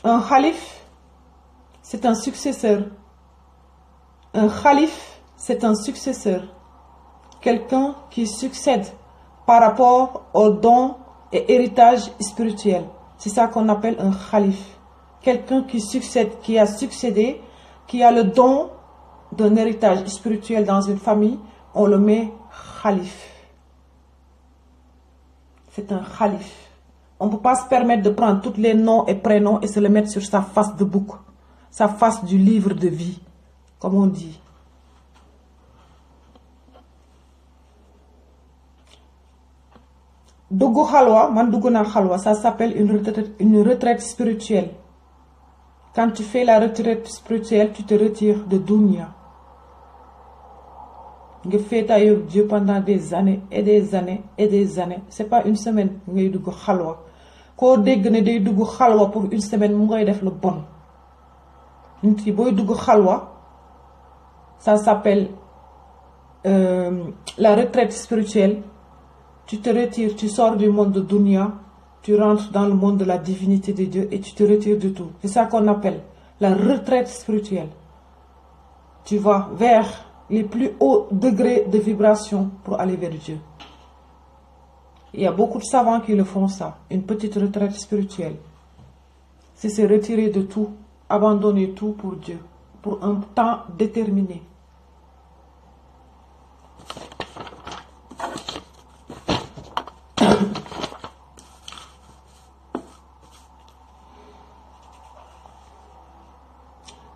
Un khalife, c'est un successeur. Un khalife, c'est un successeur. Quelqu'un qui succède par rapport au don et héritage spirituel. C'est ça qu'on appelle un khalife. Quelqu'un qui succède, qui a succédé, qui a le don d'un héritage spirituel dans une famille, on le met khalife. C'est un khalife. On ne peut pas se permettre de prendre tous les noms et prénoms et se le mettre sur sa face de bouc, sa face du livre de vie, comme on dit. Dougou Khalwa, man Dougou Khalwa, ça s'appelle une retraite spirituelle. Quand tu fais la retraite spirituelle, tu te retires de Dunya. Tu fais avec Dieu pendant des années et des années et des années. Ce n'est pas une semaine que tu Dougou Khalwa. Quand tu dis Dougou Khalwa pour une semaine, tu vas faire le bon. Tu boy Dougou Khalwa, ça s'appelle la retraite spirituelle. Tu te retires, tu sors du monde de Dunya, tu rentres dans le monde de la divinité de Dieu et tu te retires de tout. C'est ça qu'on appelle la retraite spirituelle. Tu vas vers les plus hauts degrés de vibration pour aller vers Dieu. Il y a beaucoup de savants qui le font ça, une petite retraite spirituelle. C'est se retirer de tout, abandonner tout pour Dieu, pour un temps déterminé.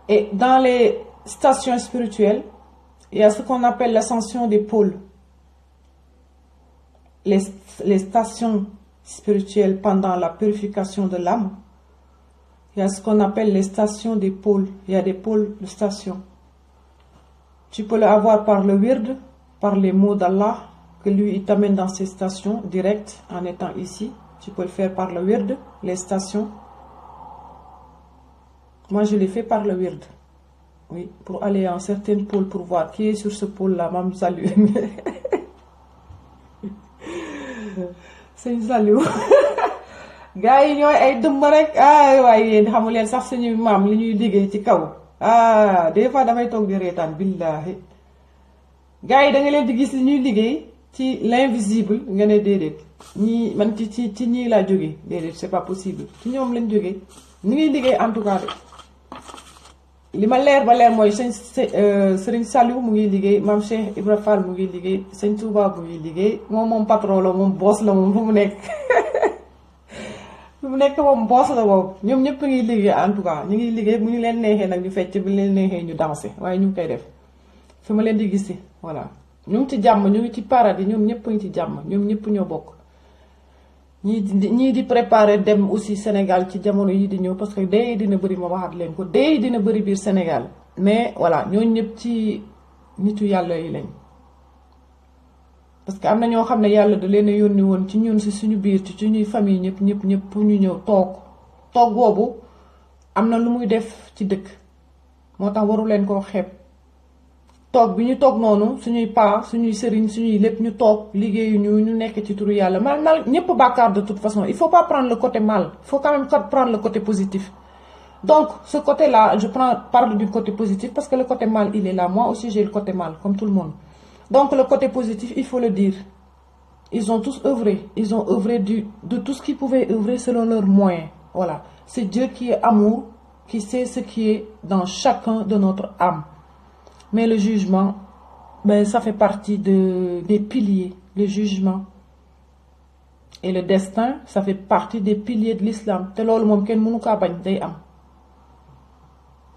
Et dans les stations spirituelles, il y a ce qu'on appelle l'ascension des pôles. Les stations spirituelles pendant la purification de l'âme. Il y a ce qu'on appelle les stations des pôles. Il y a des pôles de stations. Tu peux l'avoir par le wird, par les mots d'Allah, que lui il t'amène dans ces stations directes en étant ici. Tu peux le faire par le wird, les stations. Moi, je l'ai fait par le wird. Oui, pour aller à un certain pôle, pour voir qui est sur ce pôle-là. Mam salut. C'est salut. Gars yi ñooy ay dëmm rek ah waaye yéen xamu leen sax suñu maam li ñuy liggéey ci kaw ah des fois damay toog di reetaan billahi gars yi da nga leen di gis li ñuy liggéey ci l'invisible nga ne déedéet ñii man ci ñii laa jógee déedéet c'est pas possible ci ñoom lañ jógee ñu ngi liggéey en tout cas de li ma leer ba leer mooy Serigne Saliou mu ngi liggéey Mame Cheikh Ibra Fall mu ngi liggéey Serigne Touba mu ngi liggéey moom patron la moom boss la moom fu mu nekk mu nekk moom boss la moom ñoom ñëpp ngi liggéey en tout cas ñu ngi liggéey bu ñu leen neexee nag ñu fecc bu ñu leen neexee ñu danser waaye ñu ngi koy def fi ma leen di gisee voilà ñu ngi ci jàmm ñu ngi ci paradis ñoom ñëpp ngi ci jàmm ñoom ñëpp ñoo bokk ñii di préparer dem aussi Sénégal ci jamono yi di ñëw parce que dee dina bëri ma waxaat leen ko dee dina bëri biir Sénégal mais voilà ñooñu ñëpp ci nitu yàlla yi lañ parce que am na ñoo xam ne yàlla da leen a yónni woon ci ñun si suñu biir ci suñuy famille ñëpp pour ñu ñëw toog boobu am na lu muy def ci dëkk moo tax waru leen koo xeeb toog bi ñu toog noonu suñuy paa suñuy sëriñ suñuy lépp ñu toog liggéeyu ñu nekk ci turu yàlla mal ñëpp bàkkaar de toute façon il faut pas prendre le côté mal il faut quand même prendre le côté positif donc ce côté là parle du côté positif parce que le côté mal il est là moi aussi j'ai le côté mal comme tout le monde donc le côté positif il faut le dire ils ont tous œuvré de tout ce qu'ils pouvaient œuvrer selon leurs moyens voilà c'est Dieu qui est amour qui sait ce qui est dans chacun de notre âme. Mais le jugement, ça fait partie des piliers. Le jugement et le destin, ça fait partie des piliers de l'islam. C'est loolu moom kenn mënu kaa bañ day am.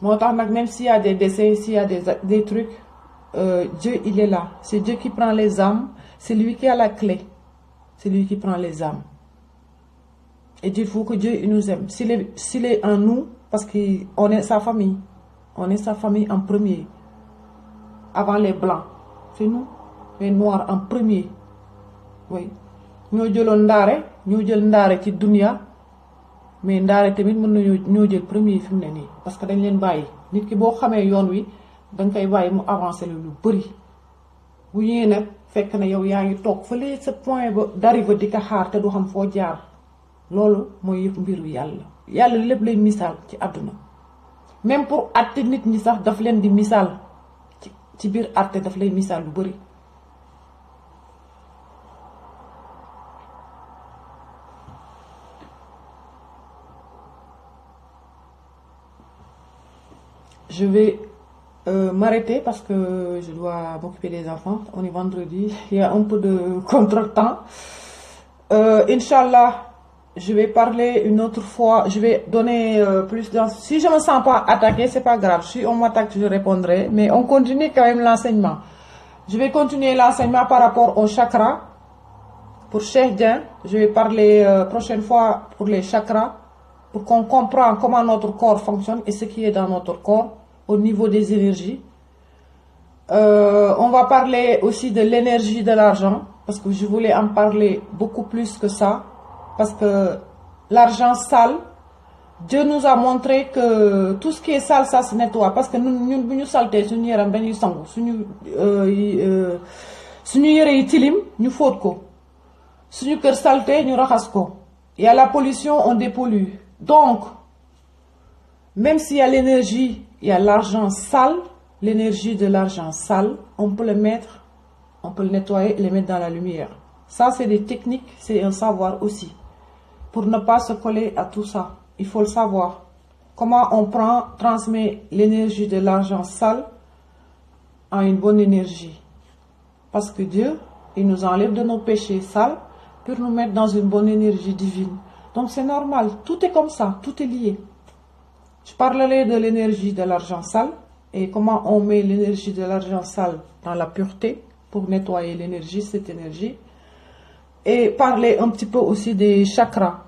Moo tax nag même s'il y a des décès, s'il y a des trucs, Dieu il est là. C'est Dieu qui prend les âmes. C'est lui qui a la clé. C'est lui qui prend les âmes. Et il faut que Dieu il nous aime. S'il est en nous, parce qu'on est sa famille. On est sa famille en premier. Avant les blancs, c'est nous, les noirs en premier. Oui. Ñoo jëloon ndaare ñoo jël ndaare ci dunya mais ndaare tamit mën nañu ñoo jël premier fi mu ne nii parce que dañ leen bàyyi nit ki boo xamee yoon wi danga koy bàyyi mu avancer lu bëri bu ñëwee nag fekk na yow yaa ngi toog fële sa point ba d'arrivée di ko xaar te du xam foo jaar loolu mooy yëpp mbiru yàlla yàlla lépp lay misaal ci àdduna même pour àtte nit ñi sax daf leen di misaal ci biir àtte daf lay misaal lu bari. Je vais m'arrêter parce que je dois m'occuper des enfants. On est vendredi, il y a un peu de contretemps. Inch'Allah, je vais parler une autre fois. Je vais donner plus de... Si je ne me sens pas attaquée, c'est pas grave. Si on m'attaque, je répondrai. Mais on continue quand même l'enseignement. Je vais continuer l'enseignement par rapport au chakra. Pour Cheikh Dien, je vais parler prochaine fois pour les chakras. Pour qu'on comprenne comment notre corps fonctionne et ce qui est dans notre corps au niveau des énergies. On va parler aussi de l'énergie de l'argent, parce que je voulais en parler beaucoup plus que ça, parce que l'argent sale, Dieu nous a montré que tout ce qui est sale, ça se nettoie, parce que nous salté suñu yaram dañuy sangu suñu yére yi tilim ñu fóot ko suñu kër salté ñu raxas ko. Il y a la pollution, on dépollue. Donc, même s'il y a l'énergie, il y a l'argent sale, l'énergie de l'argent sale, on peut le mettre, on peut le nettoyer et le mettre dans la lumière. Ça, c'est des techniques, c'est un savoir aussi. Pour ne pas se coller à tout ça, il faut le savoir. Comment on transmet l'énergie de l'argent sale en une bonne énergie. Parce que Dieu, il nous enlève de nos péchés sales pour nous mettre dans une bonne énergie divine. Donc c'est normal, tout est comme ça, tout est lié. Je parlerai de l'énergie de l'argent sale et comment on met l'énergie de l'argent sale dans la pureté pour nettoyer l'énergie, cette énergie. Et parler un petit peu aussi des chakras,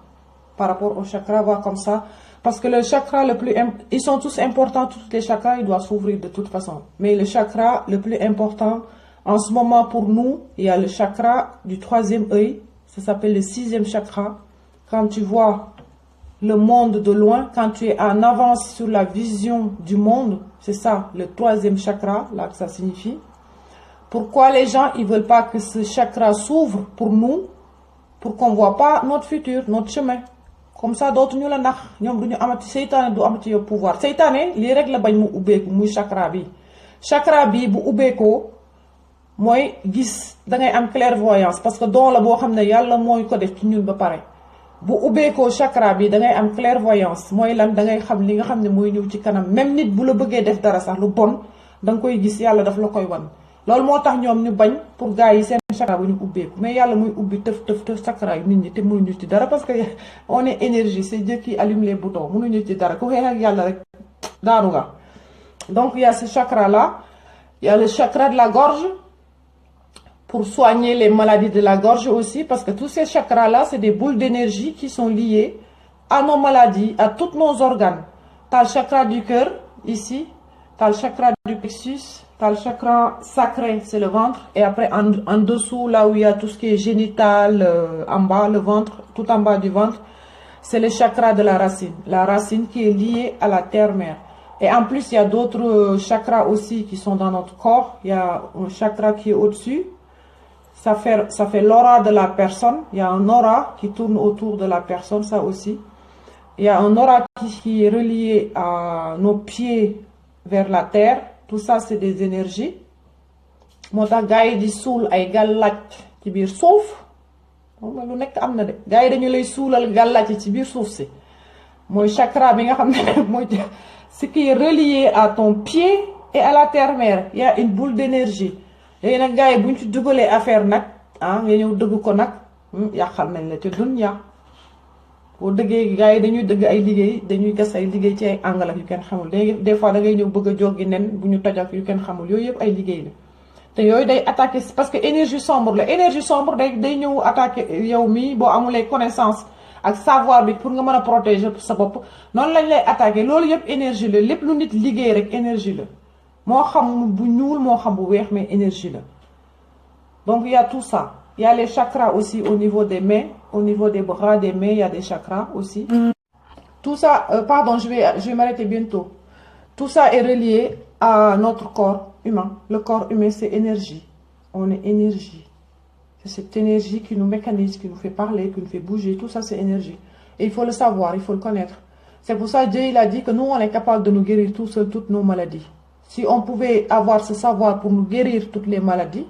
par rapport aux chakras, voir comme ça. Parce que le chakra le plus... Ils sont tous importants, tous les chakras, ils doivent s'ouvrir de toute façon. Mais le chakra le plus important, en ce moment pour nous, il y a le chakra du troisième œil, ça s'appelle le sixième chakra. Quand tu vois le monde de loin, quand tu es en avance sur la vision du monde, c'est ça, le troisième chakra, là que ça signifie. Pourquoi les gens, ils veulent pas que ce chakra s'ouvre pour nous, pour qu'on voit pas notre futur, notre chemin. Comme ça, d'autres nous la nax, ñom duñu amati seytaane du amati yo pouvoir. Seytaane li rek la bañ mu ubbeeku muy chakra bi. Chakra bi bu ubbeekoo mooy gis da ngay am clairvoyance parce que don la boo xam ne yàlla mooy ko def ci ñun ba pare. Bu ubbeekoo chakra bi da ngay am clairvoyance mooy lan da ngay xam li nga xam ne mooy ñëw ci kanam même nit bu la bëggee def dara sax lu bon da nga koy gis yàlla daf la koy wan. Loolu moo tax ñoom ñu bañ pour gars yi seen chakra bu ñu ubbeeku mais yàlla muy ubbi tëf chakra yi nit ñi te mënuñu ci dara parce que on est énergie, c'est Dieu qui allume les boutons mënuñu ci dara ku xeex ak yàlla rek daanu nga. Donc il y a ce chakra là, il y a le chakra de la gorge pour soigner les maladies de la gorge aussi parce que tous ces chakras là c'est des boules d'énergie qui sont liées à nos maladies, à tous nos organes. Tu as le chakra du cœur ici, tu as le chakra du plexus. T'as le chakra sacré, c'est le ventre. Et après, en dessous, là où il y a tout ce qui est génital, en bas, le ventre, tout en bas du ventre, c'est le chakra de la racine. La racine qui est liée à la terre-mère. Et en plus, il y a d'autres chakras aussi qui sont dans notre corps. Il y a un chakra qui est au-dessus. Ça fait l'aura de la personne. Il y a un aura qui tourne autour de la personne, ça aussi. Il y a un aura qui est relié à nos pieds vers la terre. Tout ça, c'est des énergies. Moo tax gars yi di suul ay gàllaaj ci biir suuf moom lu nekk am na de gars yi dañu lay suulal gàllaaj ci biir suuf si mooy chakra bi nga xam ne mooy ce qui est relié à ton pied et à la terre-mère. Il y a une boule d'énergie. léegi nag gars yi bu ñu ci dugalee affaire nag nga ñëw dëgg ko nag yàqal nañ la ci dunya. boo dëggee gars yi dañuy dëgg ay liggéey dañuy gas ay liggéey ci ay angle yu kenn xamul des fois da ngay ñëw bëgg a joggi nen bu ñu toj ak yu kenn xamul yooyu yëpp ay liggéey la te yooyu day attaqué parce que énergie sombre la énergie sombre day ñëw attaqué yow mii boo amulee connaissance ak savoir bi pour nga mën a protéger sa bopp noonu lañ lay attaqué loolu yëpp énergie la lépp lu nit liggéey rek énergie la moo xam bu ñuul moo xam bu weex mais énergie la. Donc il y a tout ça. Il y a les chakras aussi au niveau des mains, au niveau des bras, des mains, il y a des chakras aussi. Tout ça, pardon, je vais m'arrêter bientôt. Tout ça est relié à notre corps humain. Le corps humain, c'est énergie. On est énergie. C'est cette énergie qui nous mécanise, qui nous fait parler, qui nous fait bouger. Tout ça, c'est énergie. Et il faut le savoir, il faut le connaître. C'est pour ça que Dieu il a dit que nous, on est capable de nous guérir tout seul toutes nos maladies. Si on pouvait avoir ce savoir pour nous guérir toutes les maladies,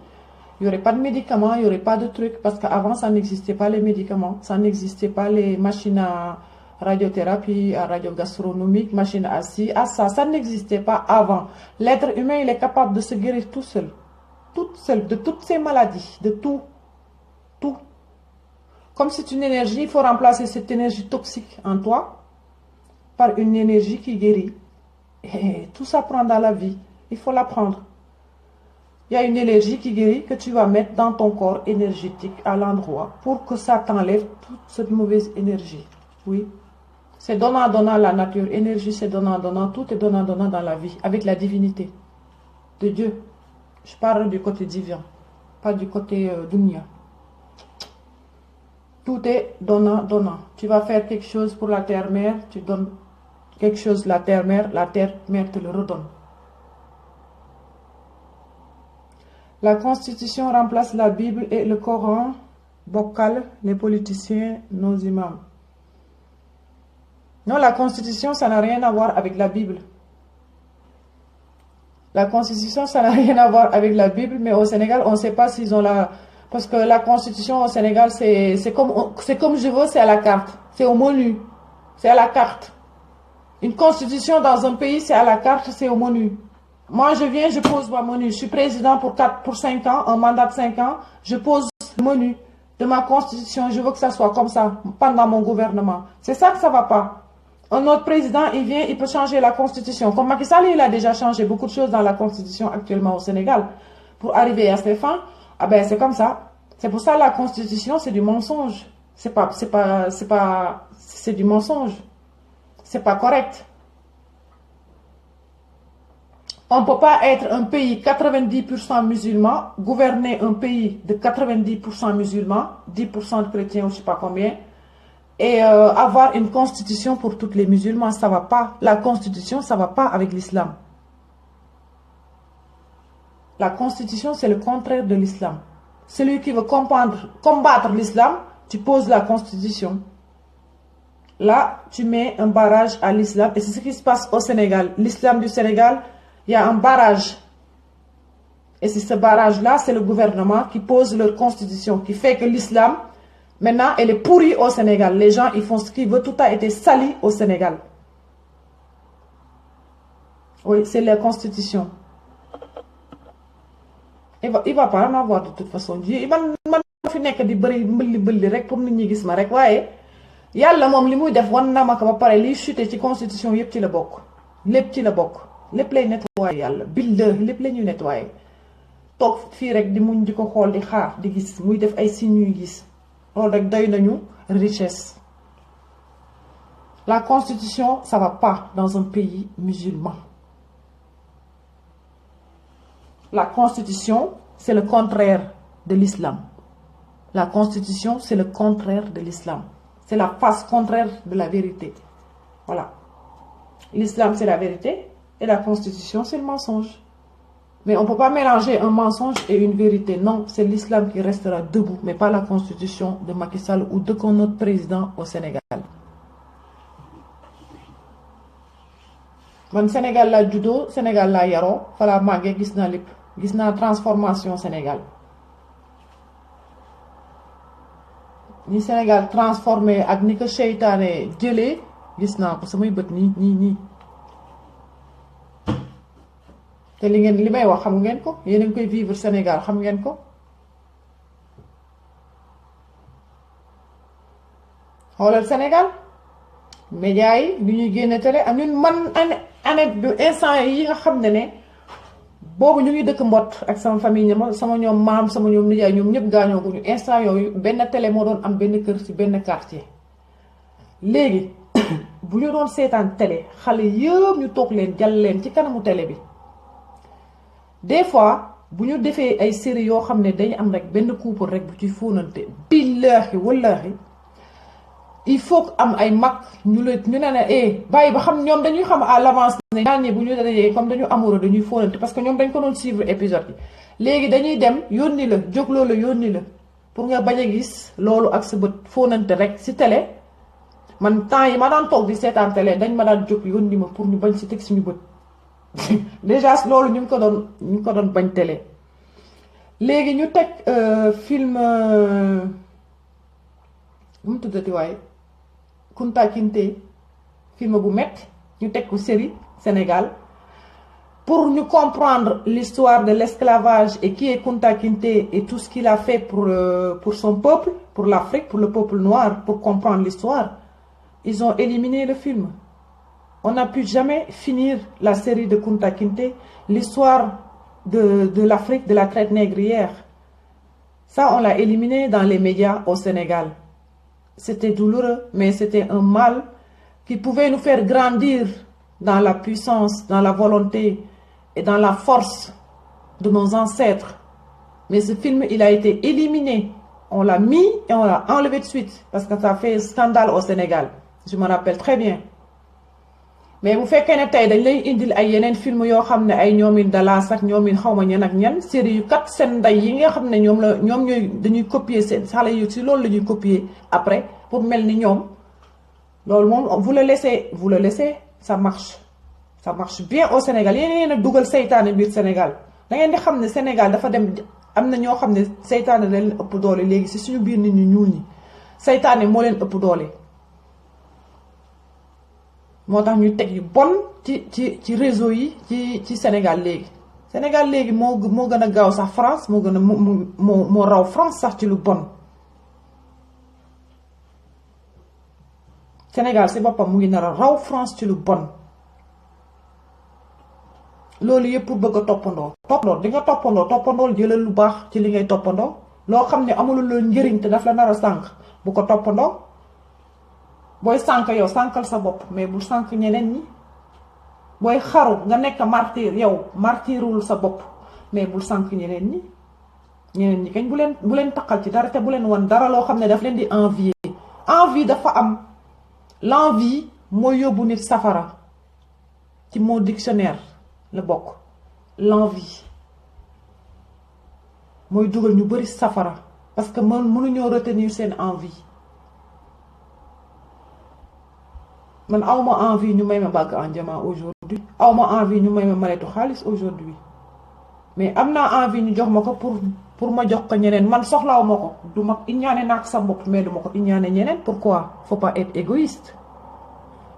il n'y aurait pas de médicaments, il n'y aurait pas de trucs. Parce qu'avant, ça n'existait pas les médicaments, ça n'existait pas les machines à radiothérapie, à radiogastronomique, machines à ci, à ça. Ça n'existait pas avant. L'être humain, il est capable de se guérir tout seul. Tout seul, de toutes ces maladies, de tout. Tout. Comme c'est une énergie, il faut remplacer cette énergie toxique en toi par une énergie qui guérit. Et tout ça prend dans la vie. Il faut l'apprendre. Il y a une énergie qui guérit que tu vas mettre dans ton corps énergétique à l'endroit pour que ça t'enlève toute cette mauvaise énergie. Oui. C'est donnant-donnant la nature. Énergie, c'est donnant-donnant. Tout est donnant-donnant dans la vie. Avec la divinité de Dieu. Je parle du côté divin. Pas du côté dunya. Tout est donnant-donnant. Tu vas faire quelque chose pour la terre-mère. Tu donnes quelque chose à la terre-mère te le redonne. La Constitution remplace la Bible et le Coran, bokkal, les politiciens, nos imams. Non, la Constitution, ça n'a rien à voir avec la Bible. La Constitution, ça n'a rien à voir avec la Bible, mais au Sénégal, on ne sait pas s'ils ont la... Parce que la Constitution au Sénégal, c'est comme je veux, c'est à la carte. C'est au menu. C'est à la carte. Une Constitution dans un pays, c'est à la carte, c'est au menu. Moi, je viens, je pose mon menu. Je suis président pour 5 ans, un mandat de 5 ans. Je pose le menu de ma constitution. Je veux que ça soit comme ça pendant mon gouvernement. C'est ça que ça ne va pas. Un autre président, il vient, il peut changer la constitution. Comme Macky Sall, il a déjà changé beaucoup de choses dans la constitution actuellement au Sénégal. Pour arriver à ses fins, ah ben c'est comme ça. C'est pour ça la constitution, c'est du mensonge. C'est du mensonge. C'est pas correct. On ne peut pas être un pays 90% musulman, gouverner un pays de 90% musulmans, 10% de chrétiens ou je ne sais pas combien, et avoir une constitution pour tous les musulmans, ça ne va pas. La constitution, ça ne va pas avec l'islam. La constitution, c'est le contraire de l'islam. Celui qui veut combattre l'islam, tu poses la constitution. Là, tu mets un barrage à l'islam, et c'est ce qui se passe au Sénégal. L'islam du Sénégal, il y a un barrage. Et c'est ce barrage-là, c'est le gouvernement qui pose leur constitution, qui fait que l'islam, maintenant, elle est pourrie au Sénégal. Les gens, ils font ce qu'ils veulent. Tout a été sali au Sénégal. Oui, c'est la constitution. Il va pas en avoir de toute façon. Man fi nek di bari mbëlli rek pour nit ñi gis ma rek waaye yàlla moom li muy def wan na ma ko ba pare liy chuté ci constitution yëpp ci la bokk. Lépp ci la bokk. Lépp lay nettoyé yàlla billahi lépp la ñuy nettoyé toog fii rek di muñ di ko xool di xaar di gis muy def ay signes ñuy gis loolu rek doy nañu richesse. La constitution ça va pas dans un pays musulman. La constitution c'est le contraire de l'islam. La constitution c'est le contraire de l'islam. C'est la face contraire de la vérité. Voilà. L'islam c'est la vérité. Et la constitution, c'est le mensonge. Mais on ne peut pas mélanger un mensonge et une vérité. Non, c'est l'islam qui restera debout, mais pas la constitution de Macky Sall ou d'aucun autre président au Sénégal. Man Sénégal la judo, Sénégal la yaro, fala magé gis na lépp. Gis na transformation Sénégal. Ni Sénégal transformé ak ni ko seytaane jëlé, gis na ko samay bët nii. te li may wax xam ngeen ko yéen a ngi koy vivre Sénégal xam ngeen ko xoolal Sénégal médias yi lu ñuy génne télé am ñun man année du instant yi nga xam ne boobu ñu ngi dëkk mbott ak sama famille sama ñoom maam sama ñoom nijaay ñoom ñëpp gaañoo ko ñu instant yooyu benn télé moo doon am benn kër ci benn quartier léegi bu ñu doon seetaan télé xale yëpp ñu toog leen jàll leen ci kanamu télé bi des fois bu ñu defee ay série yoo xam ne dañu am rek benn couple rek bu ci fóonante billaahi wallaahi il faut am ay mag ñu ne bàyyi ba xam ñoom dañuy xam à l'avance ne ñaar ñi bu ñu dajee comme dañu amoureux dañuy fóonante parce que ñoom dañ ko doon suivre épisode yi léegi dañuy dem yónni la jógloo la yónni la pour nga bañ a gis loolu ak sa bët fóonante rek ci télé man temps yi ma daan toog di seetaan télé dañ ma daan jóg yónni ma pour ñu bañ si teg suñu bët déjà loolu ñu ngi ko doon bañ télé. léegi ñu teg film mu tuddati waaye Kunta Kinte film bu metti ñu teg ko série Sénégal pour ñu comprendre l'histoire de l'esclavage et qui est Kunta Kinte et tout ce qu'il a fait pour son peuple, pour l'Afrique, pour le peuple noir, pour comprendre l'histoire. Ils ont éliminé le film. On n'a pu jamais finir la série de Kunta Kinte, l'histoire de l'Afrique, de la traite négrière. Ça, on l'a éliminé dans les médias au Sénégal. C'était douloureux, mais c'était un mal qui pouvait nous faire grandir dans la puissance, dans la volonté et dans la force de nos ancêtres. Mais ce film, il a été éliminé. On l'a mis et on l'a enlevé de suite parce que ça fait scandale au Sénégal. Je me rappelle très bien. Mais bu fekkee ne tey dañ lay indil ay yeneen film yoo xam ne ay ñoomin Dallas ak ñoomin xawma ñan ak ñan série yu kat seen ndey yi nga xam ne ñoom dañuy copier seen xale yu si loolu la ñuy copier après pour mel ni ñoom loolu moom vous le laissez ça marche bien au Sénégal yéen a dugal seytaane biir Sénégal da ngeen di xam ne Sénégal dafa dem am na ñoo xam ne seytaane da leen ëpp doole léegi si suñu biir nit ñu ñuul ñi seytaane moo leen ëpp doole. moo tax ñu teg yu bon ci réseau yi ci Sénégal léegi Sénégal léegi moo gën a gaaw sax France moo gën a moo raw France sax ci lu bon. Sénégal si boppam mu ngi nar a raw France ci lu bon loolu yëpp pour bëgg a toppandoo di nga toppandoo jëlal lu baax ci li ngay toppandoo loo xam ne amulul la njëriñ te daf la nar a sànq bu ko toppandoo. booy sànk yow sànkal sa bopp mais bu sànk ñeneen ñi booy xaru nga nekk martyr yow martyrul sa bopp mais bul sànk ñeneen ñi kañ bu leen taqal ci dara te bu leen wan dara loo xam ne daf leen di envier. envie dafa am l'envie mooy yóbbu nit safara ci mot dictionnaire la bokk l'envie mooy dugal ñu bari safara parce que mënuñoo retenir seen envie. man awma envie ñu may ma bàgg en diamant aujourd'hui awma envie ñu may ma maletu xaalis aujourd'hui mais am naa envie ñu jox ma ko pour ma jox ko ñeneen man soxlaaw ma ko du ma iñaane naak sa bopp mais du ma ko iñaane ñeneen pourquoi faut pas être égoïste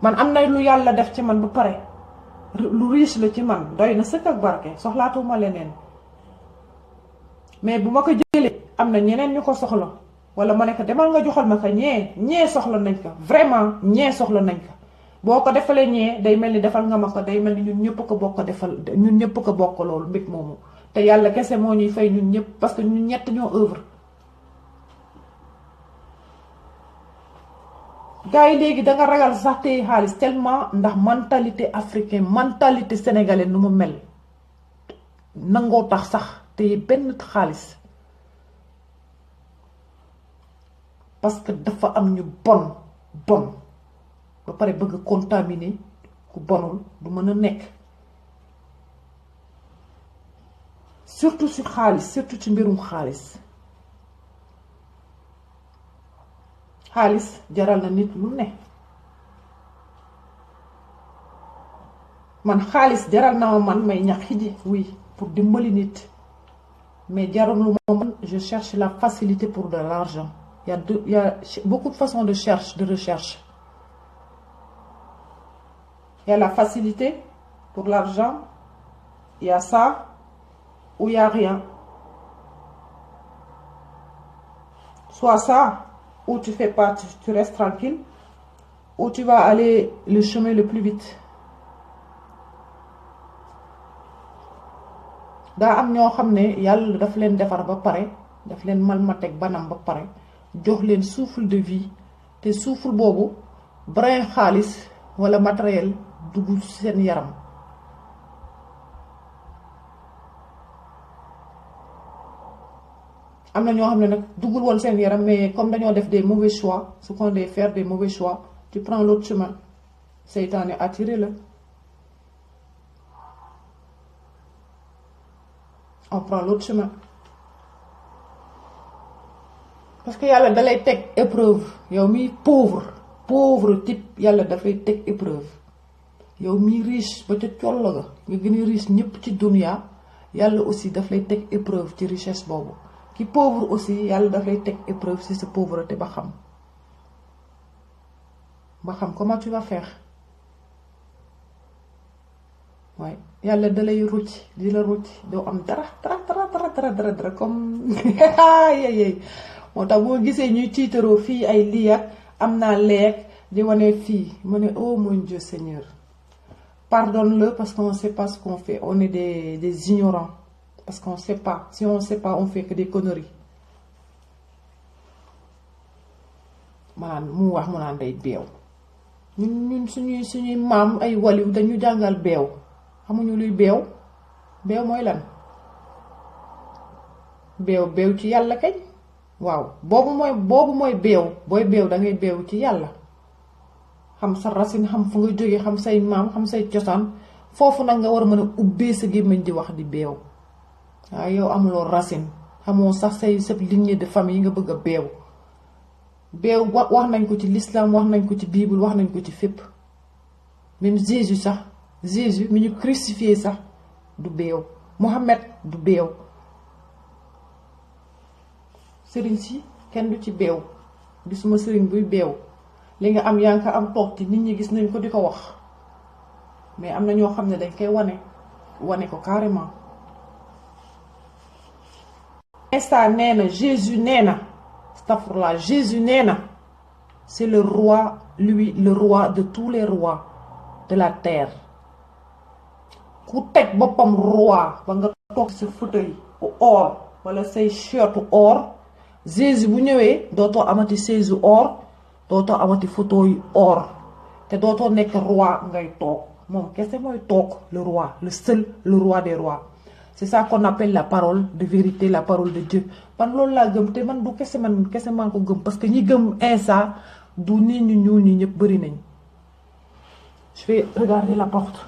man am na lu yàlla def ci man ba pare lu riche la ci man doy na sëkk ak barke soxlaatuma leneen mais bu ma ko jëlee am na ñeneen ñu ko soxla wala ma ne ko demal nga joxal ma ko ñee soxla nañ ko vraiment ñee soxla nañ ko boo ko defalee ñee day mel ni defal nga ma ko day mel ni ñun ñëpp ko bokk defal ñun ñëpp ko bokk loolu mbir moomu te yàlla kese moo ñuy fay ñun ñëpp parce que ñun ñett ñoo œuvre. gars yi léegi da nga ragal sax tey xaalis tellement ndax mentalité africaine mentalité sénégalaise nu mu mel nangoo tax sax tey benn xaalis parce que dafa am ñu bon ba pare bëgg contaminer ku bonul du mën a nekk surtout ci xaalis surtout ci mbirum xaalis jaral na nit lu ne man xaalis jaral na ma man may ñax xiji oui pour dimbali nit mais jaral lu ma man je cherche la facilité pour de l'argent il y a beaucoup de façons de recherche. Il y a la facilité pour l'argent, il y a ça ou il y a rien. Soit ça, ou tu fais pas, tu restes tranquille, ou tu vas aller le chemin le plus vite. daa am ñoo xam ne yàlla daf leen defar ba pare daf leen malmateeg banam ba pare jox leen souffle de vie te souffle boobu brin xaalis wala matériel dugg seen yaram am na ñoo xam ne nag duggul woon seen yaram mais comme dañoo def des mauvais choix ce qu'on doit faire des mauvais choix tu prends l'autre chemin seytaane attiré la on prend l'autre chemin parce que yàlla dalay teg épreuve yow mi pauvre pauvre type yàlla dafay teg épreuve yow mi riche ba ca collo ga nga gën a riche ñëpp ci dunia yàlla aussi daf lay teg épreuve ci richesse boobu ki pauvre aussi yàlla daf lay teg épreuve ci sa pauvreté ba xam comment tu vas faire waaye yàlla dalay rucc di la rucc doo am dara comme yey moo tax boo gisee ñuy tiitaroo fii ay lii ak am naa lekk di wane fii ma ne oh mon Dieu Seigneur pardonne-le parce qu'on ne sait pas ce qu'on fait on est des ignorants parce qu'on ne sait pas si on ne sait pas on fait que des conneries maanaam mu wax mu naan day beew ñun suñuy maam ay waliw dañu jàngal beew xamuñu luy beew mooy lan beew ci yàlla kañ waaw boobu mooy beew booy beew da ngay beew ci yàlla xam sa racine xam fu nga jógee xam say maam xam say cosaan foofu nag nga war a mën a ubbee sa gémmiñ di wax di beew waaye yow amuloo racine xamoo sax say sa lignée de famille nga bëgg a beew wax nañ ko ci l'islam wax nañ ko ci bible wax nañ ko ci fépp même Jésus mi ñu crucifié sax du beew Mohamed du beew sëriñ si kenn du ci beew gisuma sëriñ buy beew li nga am yaa ngi ko am toog ci nit ñi gis nañ ko di ko wax mais am na ñoo xam ne dañ koy wane ko carrément Insa nee na Jésus nee na astafurlah Jésus nee na c'est le roi le roi de tous les rois de la terre ku teg boppam roi ba nga toog sa fauteuil or wala say shirtu or Jésus bu ñëwee dootoo amati chaise or dootoo amati fauteuil or te dootoo nekk roi ngay toog moom kese mooy toog le roi le seul le roi des rois c'est ça qu'on appelle la parole de vérité la parole de Dieu man loolu laa gëm te man du kese maa ko gëm parce que ñi gëm Insa du nit ñu ñuul ñi ñëpp bëri nañ. Je vais regarder la porte.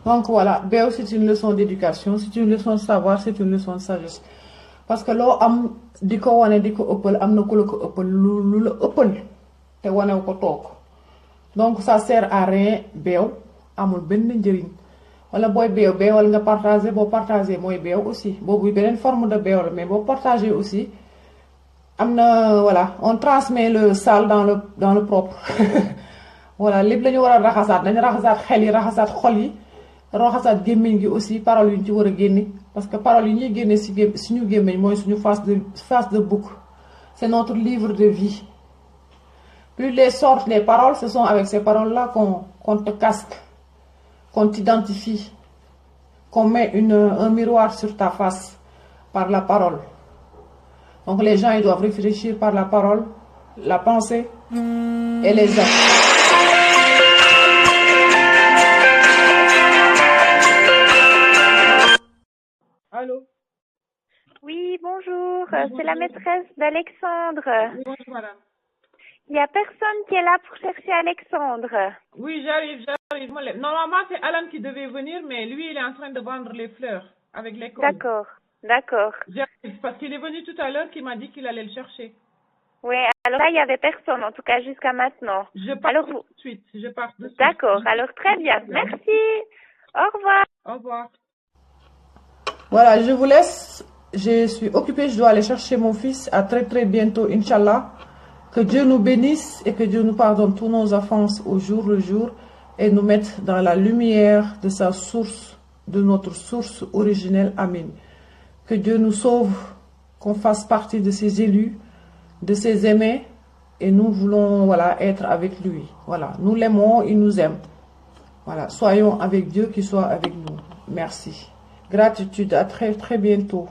Donc voilà, beew c'est une leçon d'éducation, c'est une leçon de savoir, c'est une leçon de sagesse. Parce que loo am di ko wane di ko ëppal am na ku la ko ëppal lu la ëppal te wanew ko toog donc ça sert à rien beew amul benn njëriñ wala booy beewal nga partager boo partager mooy beew aussi boobu beneen forme de beew la mais boo partager aussi am na voilà on transmet le sale dans le propre voilà lépp la ñu war a raxasaat dañu raxasaat xel yi raxasaat xol yi raxasaat gémmiñ gi aussi paroles yu ñu ci war a génne parce que paroles yi ñuy génne si suñu gémmiñ mooy suñu face de bouc c'est notre livre de vie plus les sortent les paroles ce sont avec ces paroles là qu'on te casque qu'on t'identifie qu'on met un miroir sur ta face par la parole donc les gens ils doivent réfléchir par la parole la pensée et les actes. Allô? Oui, bonjour. C'est la maîtresse d'Alexandre. Oui, bonjour madame. Il n'y a personne qui est là pour chercher Alexandre. Oui, j'arrive. Normalement, c'est Alan qui devait venir, mais lui, il est en train de vendre les fleurs avec l'école. D'accord. J'arrive, parce qu'il est venu tout à l'heure, qui m'a dit qu'il allait le chercher. Oui, alors là, il n'y avait personne, en tout cas jusqu'à maintenant. Je pars tout de suite. D'accord, alors très bien. Merci. Au revoir. Au revoir. Voilà, je vous laisse. Je suis occupée, je dois aller chercher mon fils. À très très bientôt, Inch'Allah. Que Dieu nous bénisse et que Dieu nous pardonne tous nos offenses au jour le jour et nous mette dans la lumière de sa source, de notre source originelle. Amen. Que Dieu nous sauve, qu'on fasse partie de ses élus, de ses aimés et nous voulons être avec lui. Voilà, nous l'aimons, il nous aime. Voilà, soyons avec Dieu qui soit avec nous. Merci. Gratitude, à très très bientôt.